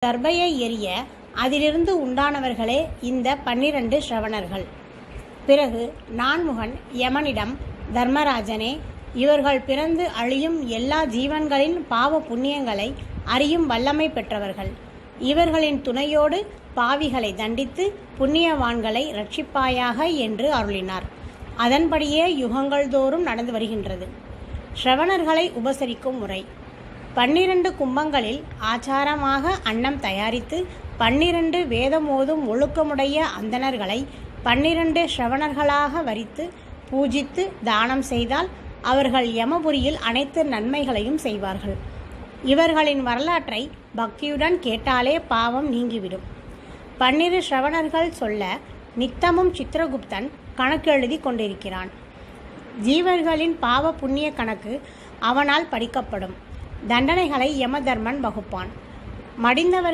தர்பையை எரிய அதிலிருந்து உண்டானவர்களே இந்த 12 ஸ்ரவணர்கள். பிறகு நான்முகன் யமனிடம், தர்மராஜனே, இவர்கள் பிறந்து அழியும் எல்லா ஜீவன்களின் பாவ புண்ணியங்களை அறியும் வல்லமை பெற்றவர்கள். இவர்களின் துணையோடு பாவிகளை தண்டித்து புண்ணியவான்களை ரட்சிப்பாயாக என்று அருளினார். அதன்படியே யுகங்கள் தோறும் நடந்து வருகின்றது. ஸ்ரவணர்களை உபசரிக்கும் முறை. 12 கும்பங்களில் ஆச்சாரமாக அன்னம் தயாரித்து 12 வேதமோதும் ஒழுக்கமுடைய அந்தணர்களை 12 ஸ்ரவணர்களாக வரித்து பூஜித்து தானம் செய்தால் அவர்கள் யமபுரியில் அனைத்து நன்மைகளையும் செய்வார்கள். இவர்களின் வரலாற்றை பக்தியுடன் கேட்டாலே பாவம் நீங்கிவிடும். 12 ஸ்ரவணர்கள் சொல்ல நித்தமும் சித்திரகுப்தன் கணக்கு எழுதி கொண்டிருக்கிறான். ஜீவர்களின் பாவ புண்ணிய கணக்கு அவனால் படிக்கப்படும். தண்டனைகளை யமதர்மன் வகுப்பான். மடிந்தவர்